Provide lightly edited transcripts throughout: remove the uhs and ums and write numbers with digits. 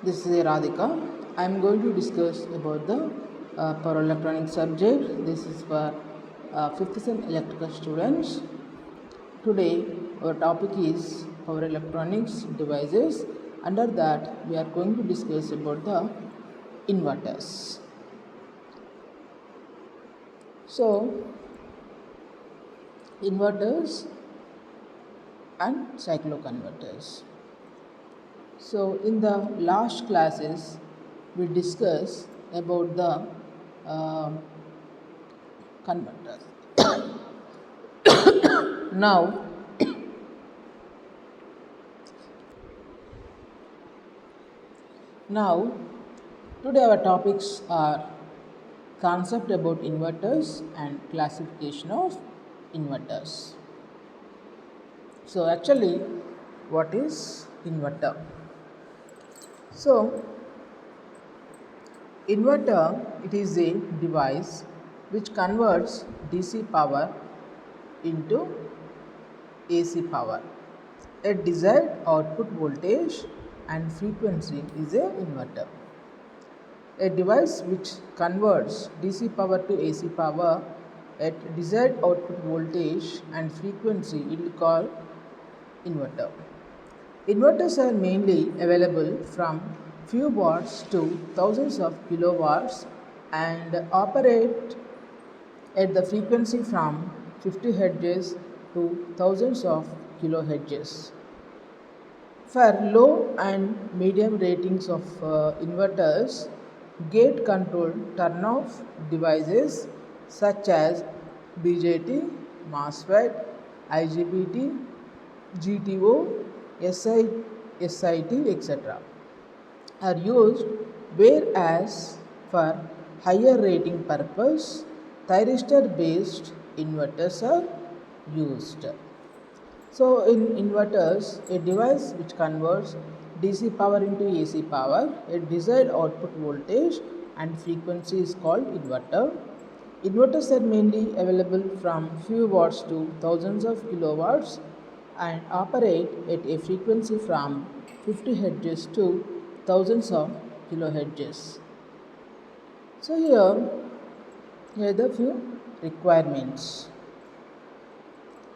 This is Radhika. I am going to discuss about the power electronics subject. This is for 5th sem electrical students. Today our topic is power electronics devices. Under that we are going to discuss about the inverters. So inverters and cycloconverters. So in the last classes we discussed about the converters. Now Now, today our topics are concept about inverters and classification of inverters. So, actually, what is inverter? So, inverter, it is a device which converts DC power into AC power. A desired output voltage and frequency is a inverter. A device which converts DC power to AC power at desired output voltage and frequency we will call inverter. Inverters are mainly available from few watts to thousands of kilowatts and operate at the frequency from 50 Hz to thousands of kilohertz. For low and medium ratings of inverters, gate control turn off devices such as BJT, MOSFET, IGBT, GTO, SIT, etc. are used, whereas for higher rating purpose, thyristor based inverters are used. So in inverters, a device which converts DC power into AC power at desired output voltage and frequency is called inverter. Inverters are mainly available from few watts to thousands of kilowatts and operate at a frequency from 50 Hz to thousands of kilohertz. So here are the few requirements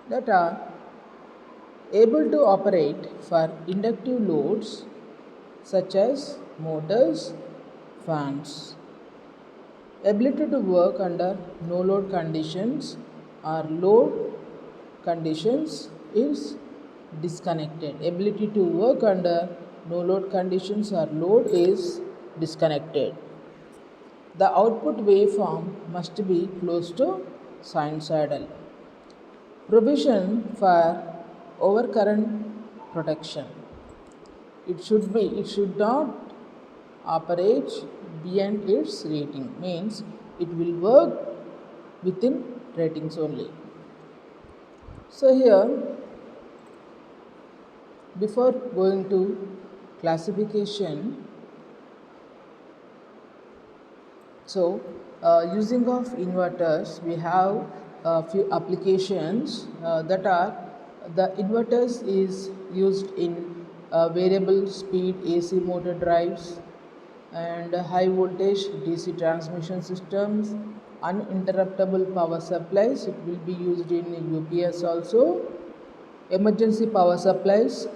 that are able to operate for inductive loads such as motors, fans. Ability to work under no load conditions or load conditions is disconnected. Ability to work under no load conditions or load is disconnected. The output waveform must be close to sinusoidal. Provision for overcurrent protection. It should not operate beyond its rating, means it will work within ratings only. So here, before going to classification, so using of inverters, we have a few applications that are the inverters is used in variable speed AC motor drives and high voltage DC transmission systems, uninterruptible power supplies. It will be used in UPS also, emergency power supplies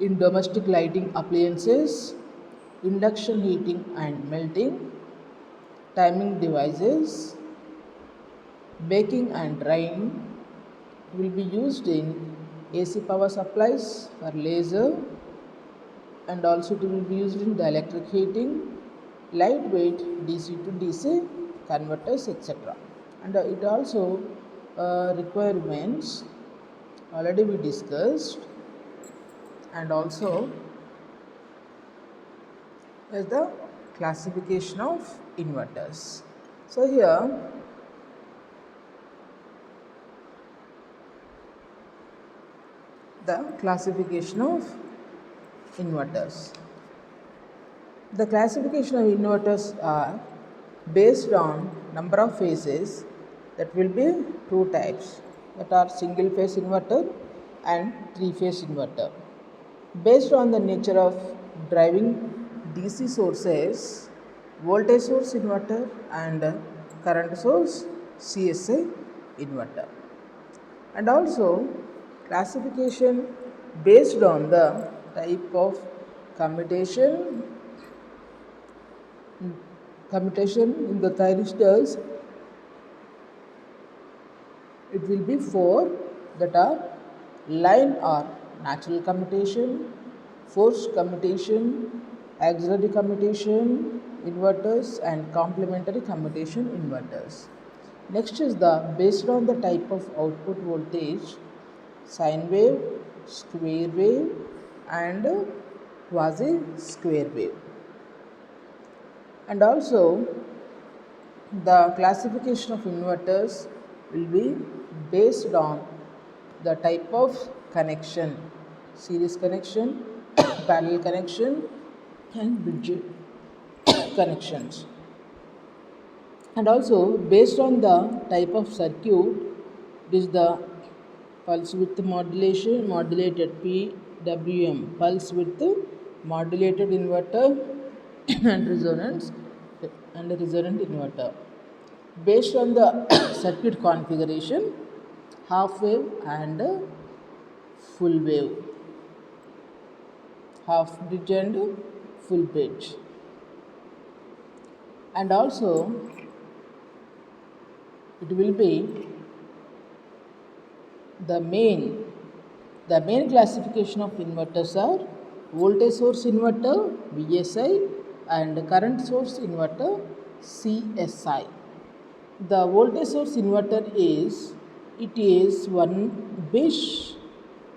in domestic lighting appliances, induction heating and melting, timing devices, baking and drying. Will be used in AC power supplies for laser, and also it will be used in dielectric heating, lightweight DC to DC converters, etc. And it also requirements already we discussed, and also is the classification of inverters. So here the classification of inverters. The classification of inverters are based on number of phases. That will be two types, that are single phase inverter and three phase inverter. Based on the nature of driving DC sources, voltage source inverter and current source CSI inverter. And also classification based on the type of commutation in the thyristors. It will be four, that are line or natural commutation, forced commutation, auxiliary commutation inverters and complementary commutation inverters. Next is the based on the type of output voltage, sine wave, square wave and quasi square wave. And also the classification of inverters will be based on the type of connection, series connection, parallel connection and bridge connections. And also based on the type of circuit, it is the pulse width modulation, modulated PWM, pulse width modulated inverter and resonance and a resonant inverter. Based on the circuit configuration, half wave and full wave, half bridge and full bridge. And also it will be the main classification of inverters are voltage source inverter VSI and current source inverter CSI. The voltage source inverter is one which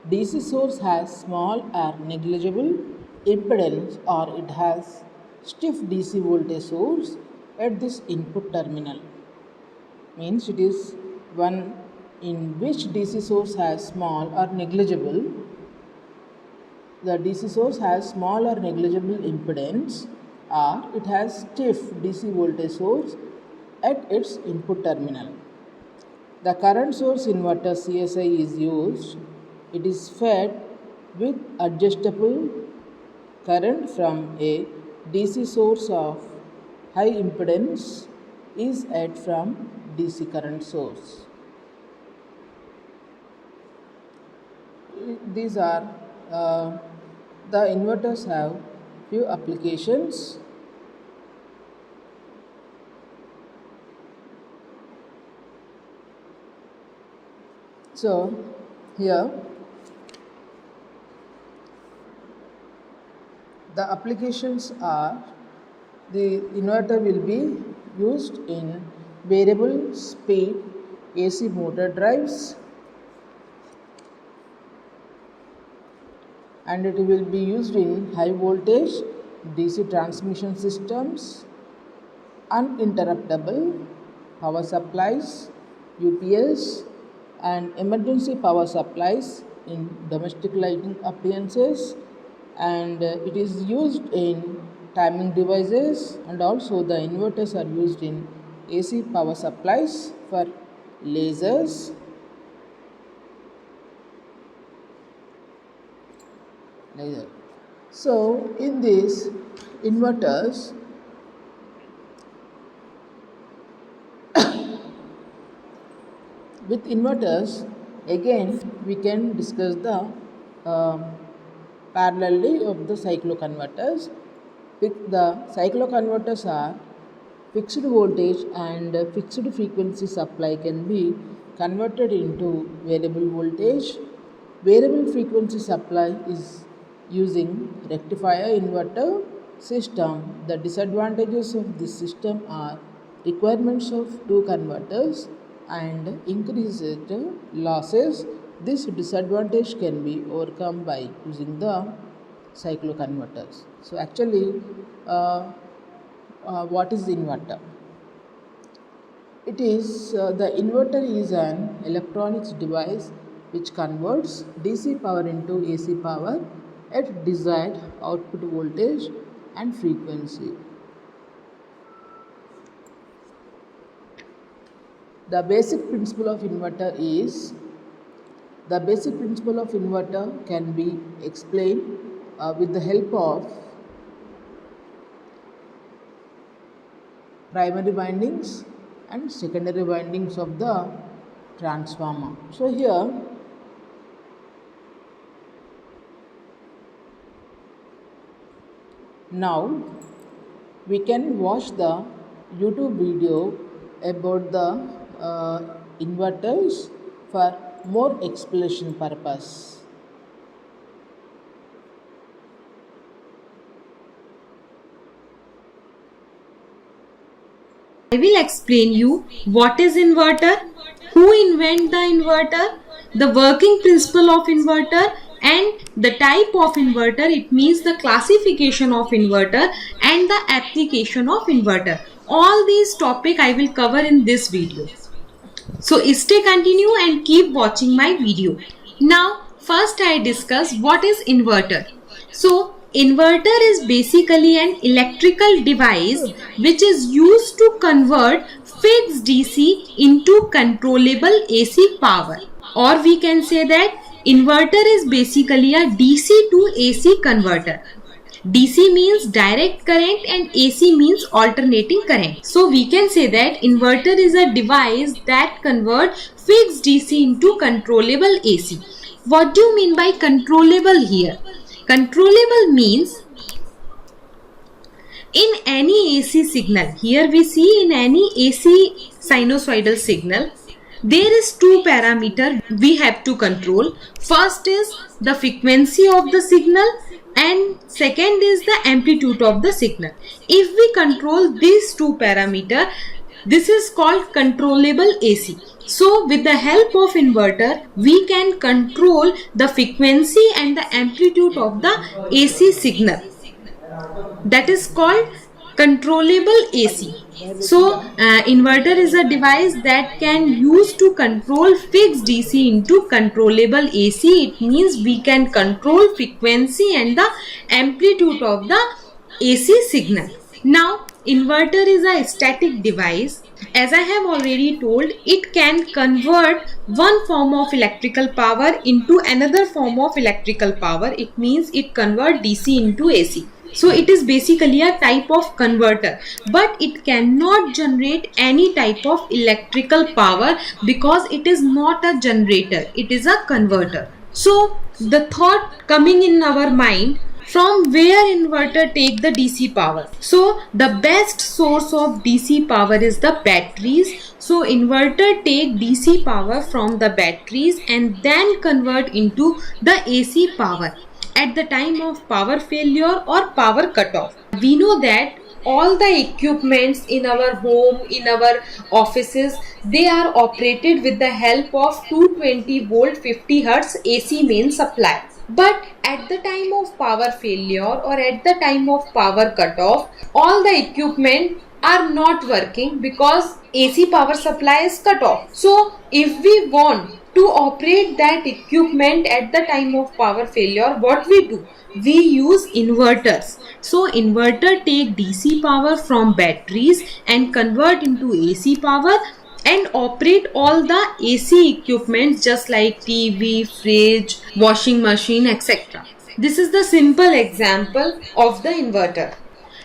DC source has small or negligible impedance, or it has stiff DC voltage source at this input terminal. Means it is one in which DC source has small or negligible, the DC source has small or negligible impedance, or it has stiff DC voltage source at its input terminal. The current source inverter CSI is used. It is fed with adjustable current from a DC source of high impedance is at from DC current source. These are the inverters have few applications. So here the applications are, the inverter will be used in variable speed AC motor drives, and it will be used in high voltage DC transmission systems, uninterruptible power supplies, UPS, and emergency power supplies in domestic lighting appliances, and it is used in timing devices, and also the inverters are used in AC power supplies for lasers. So in these inverters, with inverters again we can discuss the parallelly of the cycloconverters. The cycloconverters are fixed voltage and fixed frequency supply can be converted into variable voltage. Variable frequency supply is using rectifier inverter system. The disadvantages of this system are requirements of two converters and increased losses. This disadvantage can be overcome by using the cycloconverters. So actually what is the inverter? It is the inverter is an electronics device which converts DC power into AC power at desired output voltage and frequency. The basic principle of inverter can be explained with the help of primary windings and secondary windings of the transformer. So here now we can watch the YouTube video about the inverters for more explanation purpose. I will explain you what is inverter, who invent the inverter, the working principle of inverter and the type of inverter, it means the classification of inverter and the application of inverter. All these topics I will cover in this video. So stay continue and keep watching my video. Now first I discuss what is inverter. So inverter is basically an electrical device which is used to convert fixed DC into controllable AC power, or we can say that inverter is basically a DC to AC converter. DC means direct current and AC means alternating current. So we can say that inverter is a device that converts fixed DC into controllable AC. What do you mean by controllable here? Controllable means in any AC signal, here we see in any AC sinusoidal signal, there is two parameters we have to control. First is the frequency of the signal and second is the amplitude of the signal. If we control these two parameters, this is called controllable AC. So with the help of inverter, we can control the frequency and the amplitude of the AC signal. That is called controllable AC. So inverter is a device that can use to control fixed DC into controllable AC. It means we can control frequency and the amplitude of the AC signal. Now inverter is a static device. As I have already told, it can convert one form of electrical power into another form of electrical power. It means it converts DC into AC. So it is basically a type of converter, but it cannot generate any type of electrical power because it is not a generator, it is a converter. So the thought coming in our mind, from where inverter take the DC power? So the best source of DC power is the batteries. So inverter take DC power from the batteries and then convert into the AC power at the time of power failure or power cutoff. We know that all the equipments in our home, in our offices, they are operated with the help of 220 volt 50 Hz AC main supply. But at the time of power failure or at the time of power cutoff, all the equipment are not working because AC power supply is cut off. So if we want to operate that equipment at the time of power failure, what we do? We use inverters. So inverter take DC power from batteries and convert into AC power and operate all the AC equipment just like TV, fridge, washing machine, etc. This is the simple example of the inverter.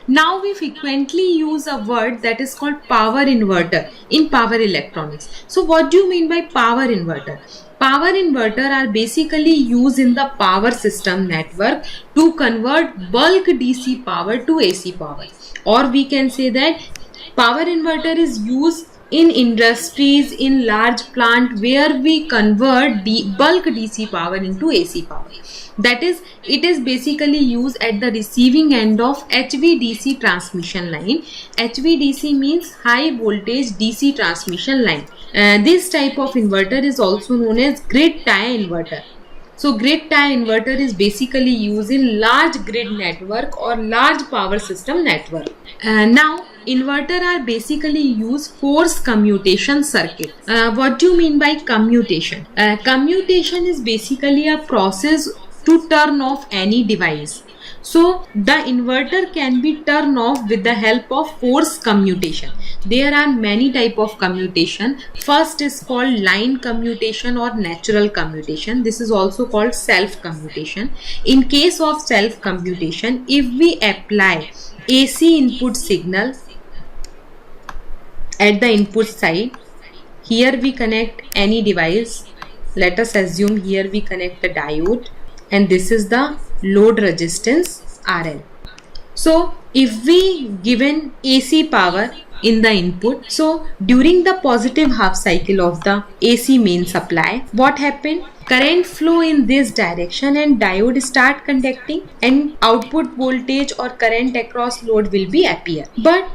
Now we frequently use a word that is called power inverter in power electronics. So what do you mean by power inverter? Power inverter are basically used in the power system network to convert bulk DC power to AC power. Or we can say that power inverter is used in industries, in large plant where we convert bulk DC power into AC power. That is, it is basically used at the receiving end of HVDC transmission line. HVDC means high voltage DC transmission line. This type of inverter is also known as grid tie inverter. So grid tie inverter is basically used in large grid network or large power system network. Now inverter are basically used force commutation circuit. What do you mean by commutation? Commutation is basically a process to turn off any device. So the inverter can be turned off with the help of force commutation. There are many type of commutation. First is called line commutation or natural commutation. This is also called self commutation. In case of self commutation, if we apply AC input signal at the input side. Here we connect any device. Let us assume here we connect the diode, and this is the load resistance RL. So if we given AC power in the input, so during the positive half cycle of the AC main supply, what happened? Current flow in this direction and diode start conducting, and output voltage or current across load will be appear. But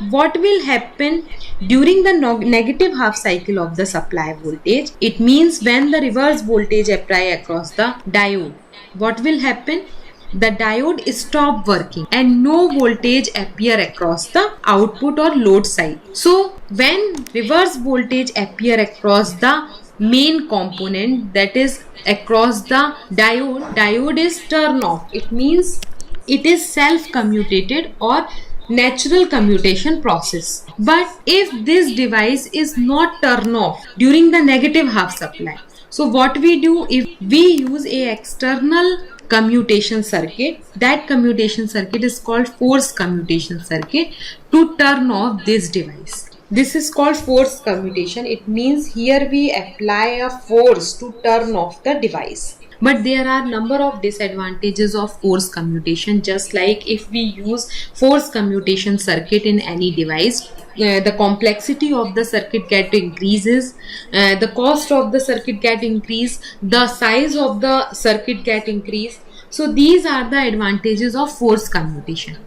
what will happen during the negative half cycle of the supply voltage? It means when the reverse voltage apply across the diode, what will happen? The diode stop working and no voltage appear across the output or load side. So when reverse voltage appear across the main component, that is across the diode is turn off. It means it is self commutated or natural commutation process. But if this device is not turn off during the negative half supply, so what we do, if we use a external commutation circuit, that commutation circuit is called force commutation circuit, to turn off this device. This is called force commutation. It means here we apply a force to turn off the device. But there are number of disadvantages of force commutation. Just like if we use force commutation circuit in any device, the complexity of the circuit get increases, the cost of the circuit get increased, the size of the circuit get increased. So these are the advantages of force commutation.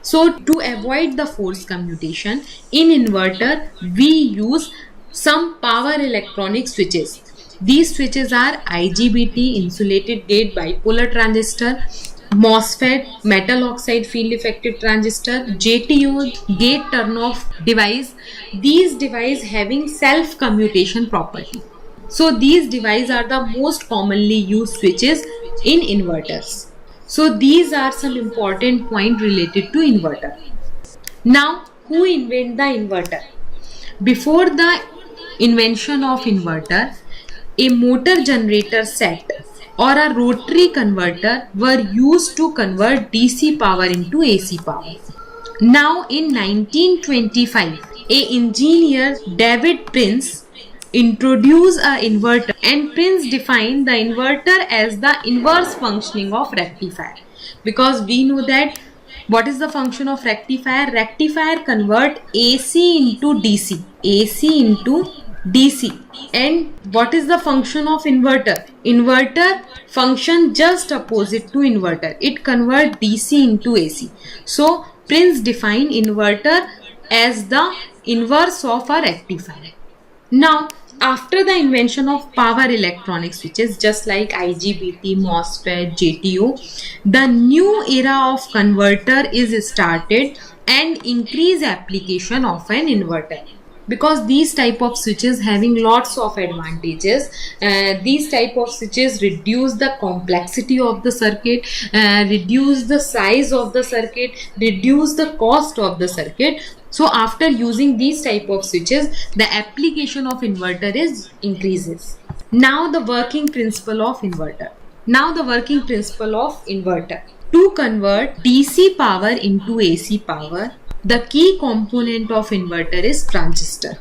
So to avoid the force commutation, in inverter we use some power electronic switches. These switches are IGBT, insulated gate bipolar transistor, MOSFET, metal oxide field effective transistor, JTO, gate turn off device. These devices having self commutation property. So these devices are the most commonly used switches in inverters. So these are some important points related to inverter. Now, who invented the inverter? Before the invention of inverter, a motor generator set or a rotary converter were used to convert DC power into AC power. Now in 1925, a engineer David Prince introduced an inverter, and Prince defined the inverter as the inverse functioning of rectifier, because we know that what is the function of rectifier? Rectifier convert AC into DC, AC into DC. And what is the function of inverter? Inverter function just opposite to inverter. It convert DC into AC. So Prince defined inverter as the inverse of a rectifier. Now after the invention of power electronic switches, just like IGBT, MOSFET, JTO, the new era of converter is started and increase application of an inverter. Because these type of switches having lots of advantages. These type of switches reduce the complexity of the circuit, reduce the size of the circuit, reduce the cost of the circuit. So after using these type of switches, the application of inverter is increases. Now the working principle of inverter. To convert DC power into AC power, the key component of inverter is transistor.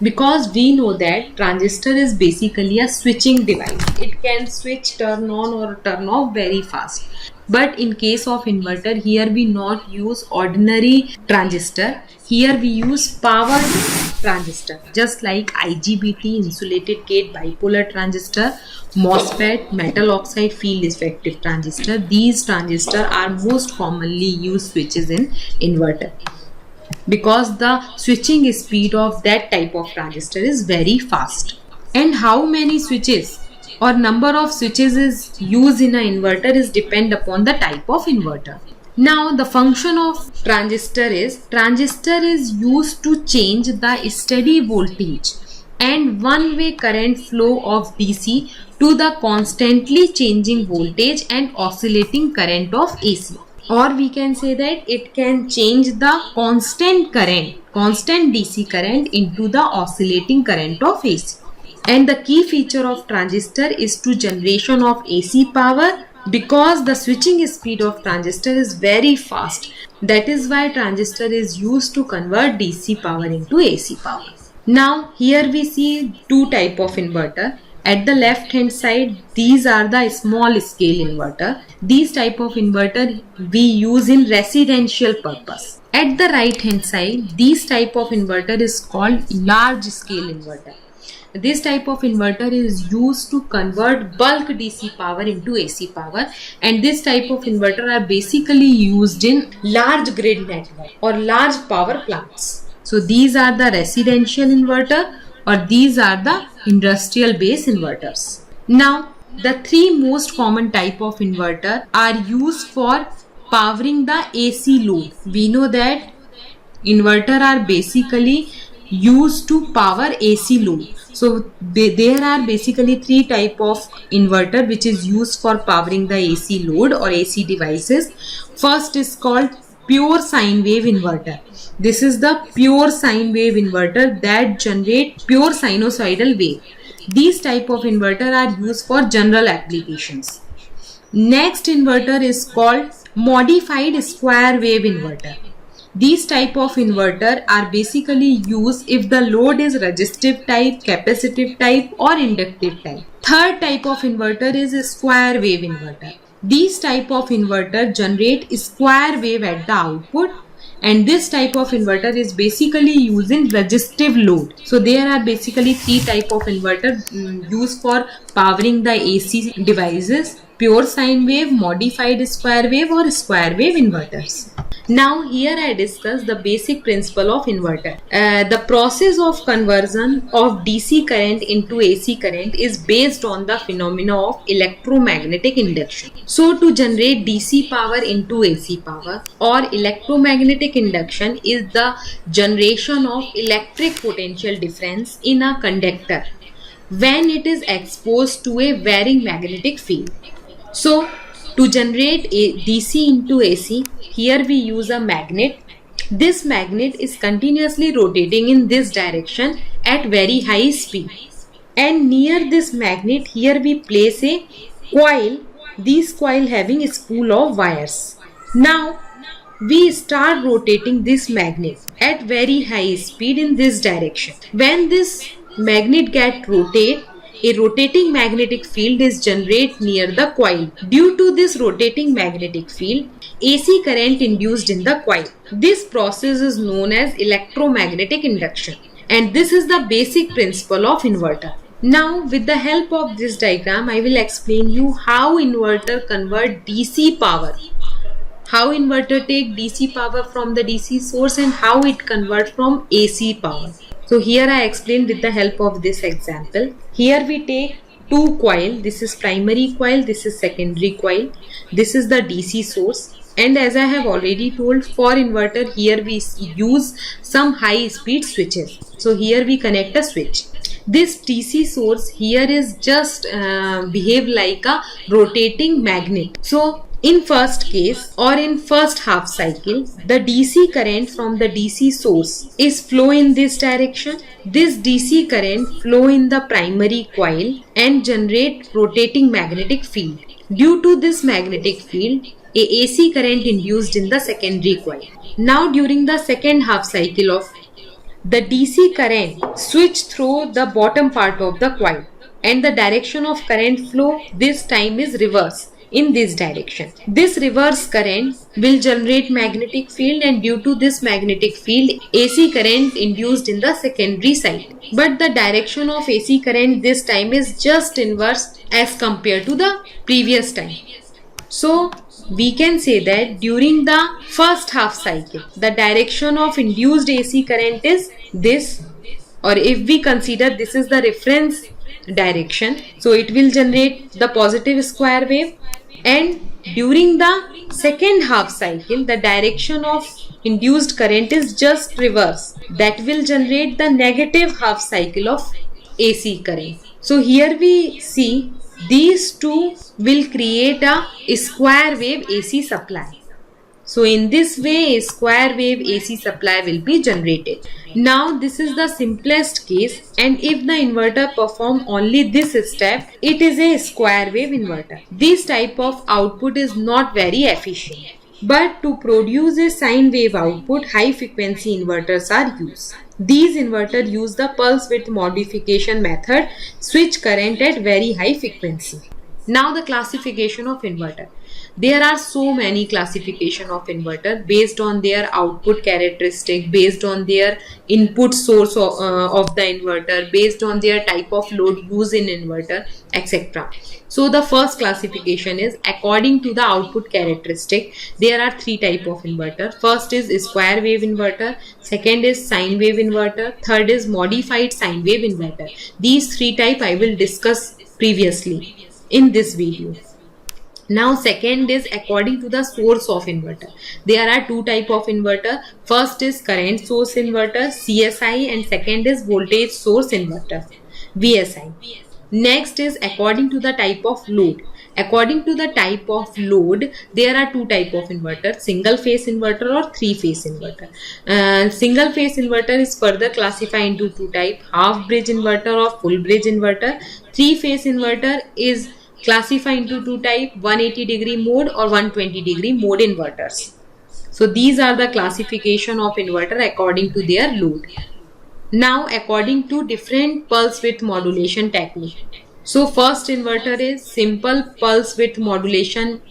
Because we know that transistor is basically a switching device. It can switch, turn on or turn off very fast. But in case of inverter, here we not use ordinary transistor. Here we use power transistor, just like IGBT, insulated gate bipolar transistor, MOSFET, metal oxide field effective transistor. These transistors are most commonly used switches in inverter, because the switching speed of that type of transistor is very fast. And how many switches or number of switches is used in an inverter is depend upon the type of inverter. Now the function of transistor is used to change the steady voltage and one-way current flow of DC to the constantly changing voltage and oscillating current of AC. Or we can say that it can change the constant DC current into the oscillating current of AC. And the key feature of transistor is to generation of AC power because the switching speed of transistor is very fast. That is why transistor is used to convert DC power into AC power. Now here we see two type of inverter. At the left hand side, these are the small scale inverter. These type of inverter we use in residential purpose. At the right hand side, this type of inverter is called large scale inverter. This type of inverter is used to convert bulk DC power into AC power, and this type of inverter are basically used in large grid network or large power plants. So these are the residential inverter or these are the industrial base inverters. Now the three most common type of inverter are used for powering the AC load. We know that inverter are basically used to power AC load. So there are basically three type of inverter which is used for powering the AC load or AC devices. First is called pure sine wave inverter. This is the pure sine wave inverter that generate pure sinusoidal wave. These type of inverter are used for general applications. Next inverter is called modified square wave inverter. These type of inverter are basically used if the load is resistive type, capacitive type or inductive type. Third type of inverter is a square wave inverter. These type of inverter generate square wave at the output, and this type of inverter is basically using resistive load. So there are basically three type of inverter used for powering the AC devices: pure sine wave, modified square wave or square wave inverters. Now here I discuss the basic principle of inverter. The process of conversion of DC current into AC current is based on the phenomena of electromagnetic induction. So to generate DC power into AC power, or electromagnetic induction is the generation of electric potential difference in a conductor when it is exposed to a varying magnetic field. So to generate a DC into AC, here we use a magnet. This magnet is continuously rotating in this direction at very high speed. And near this magnet, here we place a coil. This coil having a spool of wires. Now we start rotating this magnet at very high speed in this direction. When this magnet get rotate, a rotating magnetic field is generated near the coil. Due to this rotating magnetic field, AC current induced in the coil. This process is known as electromagnetic induction, and this is the basic principle of inverter. Now with the help of this diagram, I will explain you how inverter convert DC power. How inverter take DC power from the DC source and how it convert from AC power. So here I explain with the help of this example. Here we take two coil. This is primary coil, this is secondary coil. This is the DC source. And as I have already told, for inverter here we use some high speed switches. So here we connect a switch. This DC source here is just behave like a rotating magnet. So in first case or in first half cycle, the DC current from the DC source is flow in this direction. This DC current flow in the primary coil and generate rotating magnetic field. Due to this magnetic field, a AC current induced in the secondary coil. Now during the second half cycle of the DC current switch through the bottom part of the coil, and the direction of current flow this time is reverse in this direction. This reverse current will generate magnetic field, and due to this magnetic field, AC current induced in the secondary side. But the direction of AC current this time is just inverse as compared to the previous time. So we can say that during the first half cycle, the direction of induced AC current is this, or if we consider this is the reference direction, so it will generate the positive square wave. And during the second half cycle, the direction of induced current is just reverse, that will generate the negative half cycle of AC current. So here we see these two will create a square wave AC supply. So in this way, a square wave AC supply will be generated. Now this is the simplest case, and if the inverter perform only this step, it is a square wave inverter. This type of output is not very efficient. But to produce a sine wave output, high frequency inverters are used. These inverters use the pulse width modification method, switch current at very high frequency. Now the classification of inverter. There are so many classification of inverter based on their output characteristic, based on their input source of the inverter, based on their type of load used in inverter, etc. So the first classification is according to the output characteristic. There are three type of inverter. First is square wave inverter, second is sine wave inverter, third is modified sine wave inverter. These three type I will discuss previously in this video. Now second is according to the source of inverter. There are two type of inverter. First is current source inverter, CSI, and second is voltage source inverter, VSI. Next is according to the type of load. According to the type of load, there are two type of inverter: single phase inverter or three phase inverter. Single phase inverter is further classified into two type: half bridge inverter or full bridge inverter. Three phase inverter is classified into two type: 180-degree mode or 120-degree mode inverters. So these are the classification of inverter according to their load. Now according to different pulse width modulation technique. So first inverter is simple pulse width modulation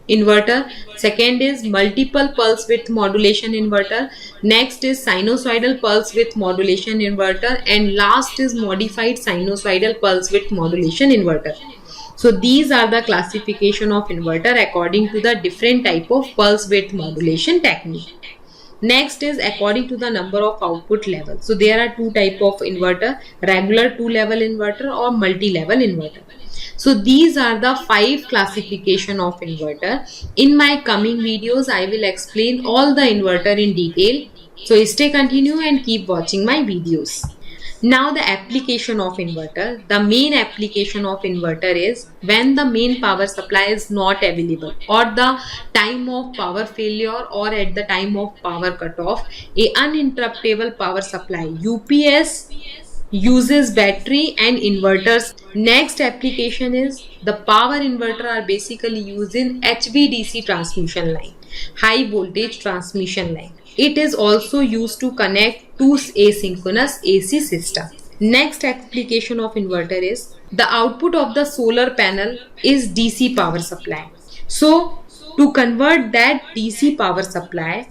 inverter, second is multiple pulse width modulation inverter, next is sinusoidal pulse width modulation inverter, and last is modified sinusoidal pulse width modulation inverter. So these are the classification of inverter according to the different type of pulse width modulation technique. Next is according to the number of output levels. So there are two type of inverter: regular two level inverter or multi-level inverter. So these are the 5 classification of inverter. In my coming videos, I will explain all the inverter in detail. So stay continue and keep watching my videos. Now the application of inverter. The main application of inverter is when the main power supply is not available, or the time of power failure, or at the time of power cutoff. A uninterruptible power supply, UPS, uses battery and inverters. Next application is the power inverter are basically used in HVDC transmission line, high voltage transmission line. It is also used to connect two asynchronous AC system. Next application of inverter is the output of the solar panel is DC power supply. So to convert that DC power supply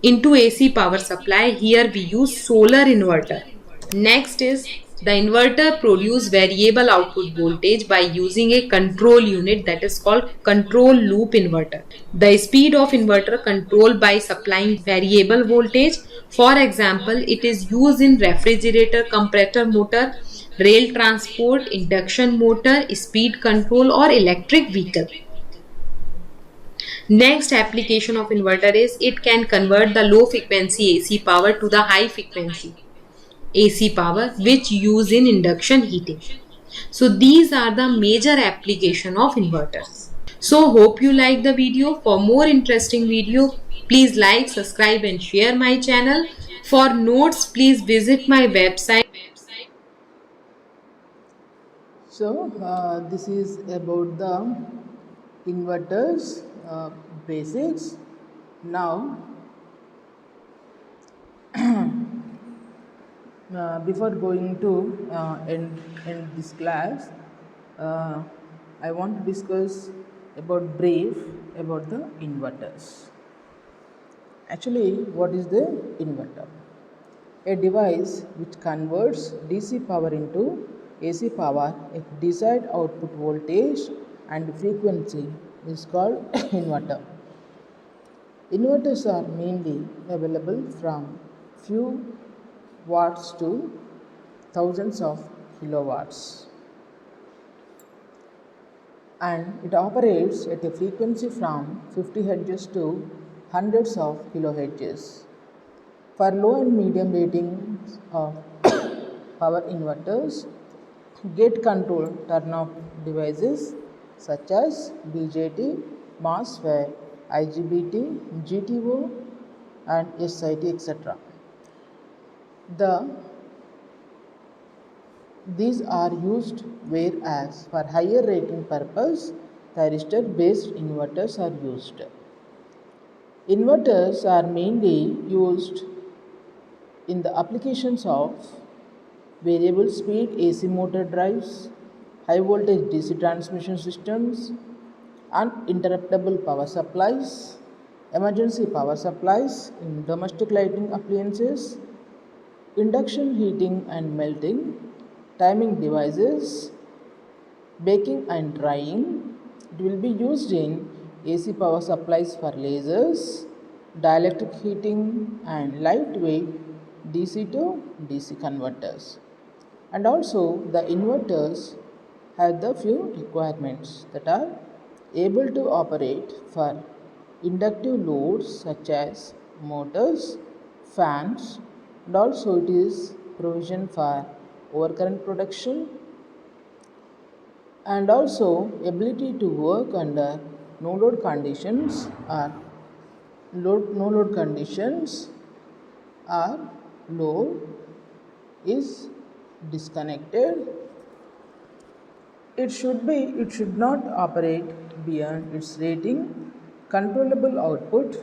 into AC power supply, here we use solar inverter. Next is the inverter produce variable output voltage by using a control unit that is called control loop inverter. The speed of inverter controlled by supplying variable voltage. For example, it is used in refrigerator, compressor motor, rail transport, induction motor, speed control, or electric vehicle. Next application of inverter is it can convert the low frequency AC power to the high frequency AC power which use in induction heating. So these are the major application of inverters. So hope you like the video. For more interesting video, please like, subscribe and share my channel. For notes, please visit my website. So this is about the inverters basics. Now before going to end this class, I want to discuss about brief about the inverters. Actually, what is the inverter? A device which converts DC power into AC power at desired output voltage and frequency is called inverter. Inverters are mainly available from few watts to thousands of kilowatts, and it operates at a frequency from 50 Hz to hundreds of kilohertz. For low and medium ratings of power inverters, gate control turn off devices such as BJT, MOSFET, IGBT, GTO, and SIT, etc. The These are used, whereas for higher rating purpose, thyristor based inverters are used. Inverters are mainly used in the applications of variable speed AC motor drives, high voltage DC transmission systems, uninterruptible power supplies, emergency power supplies in domestic lighting appliances, induction heating and melting, timing devices, baking and drying. It will be used in AC power supplies for lasers, dielectric heating, and lightweight DC to DC converters. And also, the inverters have the few requirements that are able to operate for inductive loads such as motors, fans, and also it is provision for overcurrent protection, and also ability to work under no load conditions or no load conditions or load is disconnected. It should not operate beyond its rating. Controllable output.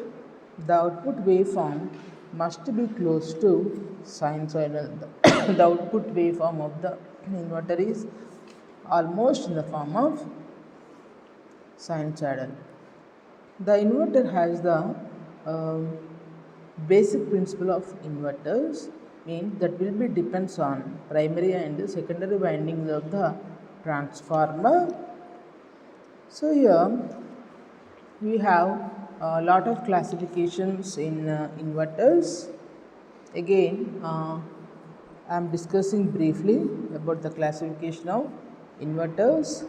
The output waveform must be close to sinusoidal. The output waveform of the inverter is almost in the form of sinusoidal. The inverter has the basic principle of inverters, means that will be depends on primary and secondary windings of the transformer. So here we have a lot of classifications in inverters. Again, I am discussing briefly about the classification of inverters.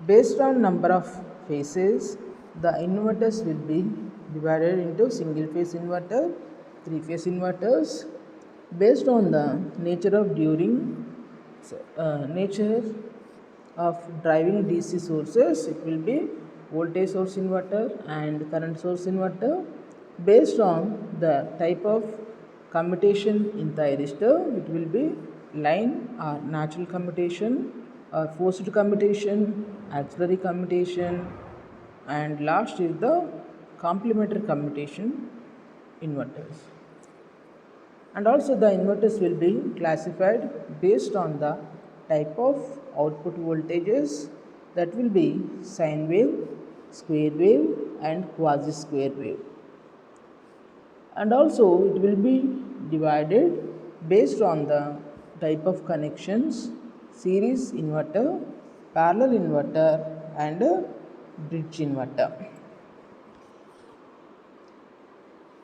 Based on number of phases, the inverters will be divided into single phase inverter, three phase inverters. Based on the nature of nature of driving DC sources, it will be voltage source inverter and current source inverter. Based on the type of commutation in thyristor, it will be line or natural commutation or forced commutation, auxiliary commutation, and last is the complementary commutation inverters. And also the inverters will be classified based on the type of output voltages, that will be sine wave, square wave, and quasi square wave. And also it will be divided based on the type of connections: series inverter, parallel inverter, and bridge inverter.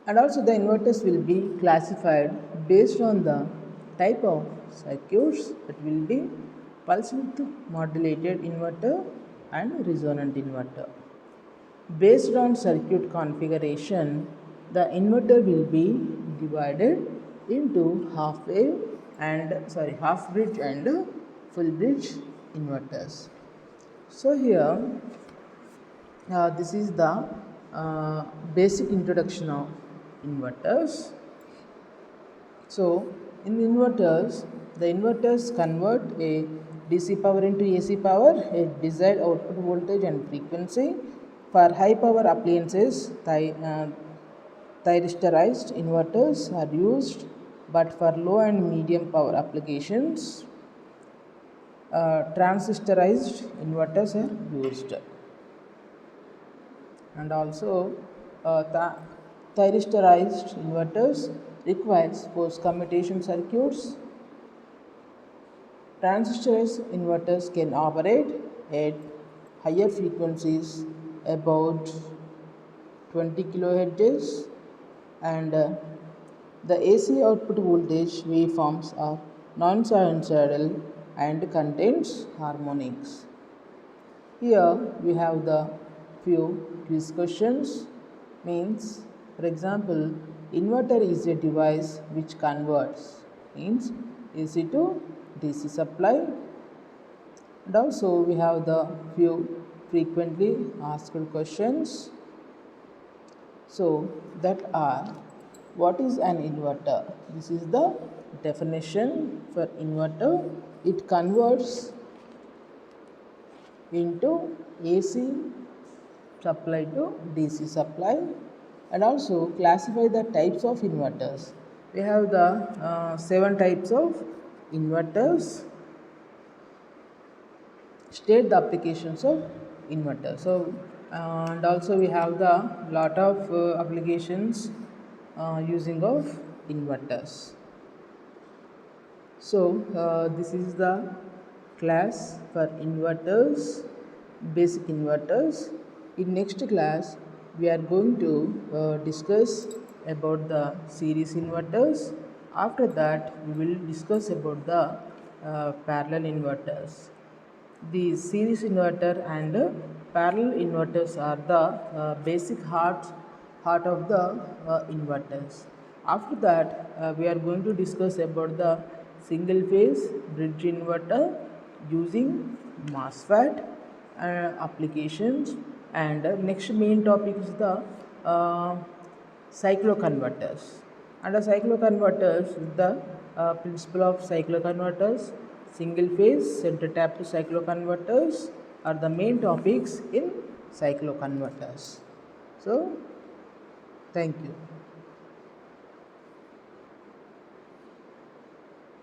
And also the inverters will be classified based on the type of circuits, that will be pulse width modulated inverter and resonant inverter. Based on circuit configuration, the inverter will be divided into half bridge and full bridge inverters. So here this is the basic introduction of inverters. So in the inverters convert a DC power into AC power at desired output voltage and frequency. For high power appliances, thyristorized inverters are used, but for low and medium power applications, transistorized inverters are used. And also the thyristorized inverters requires force commutation circuits. Transistorized inverters can operate at higher frequencies, about 20 kilohertz, and the AC output voltage waveforms are non-sinusoidal and contains harmonics. Here we have the few quiz questions. Means, for example, inverter is a device which converts, means AC to DC supply. And also we have the few frequently asked questions. So that are, what is an inverter? This is the definition for inverter. It converts into AC supply to DC supply, and also classify the types of inverters. We have the 7 types of inverters. State the applications of inverter. So and also we have the lot of applications using of inverters. So this is the class for inverters, basic inverters. In next class we are going to discuss about the series inverters. After that we will discuss about the parallel inverters. The series inverter and parallel inverters are the basic heart of the inverters. After that, we are going to discuss about the single phase bridge inverter using MOSFET applications, and next main topic is the uh, cycloconverters. Under cycloconverters is the principle of cycloconverters. Single phase center tapped cycloconverters are the main topics in cycloconverters. So thank you.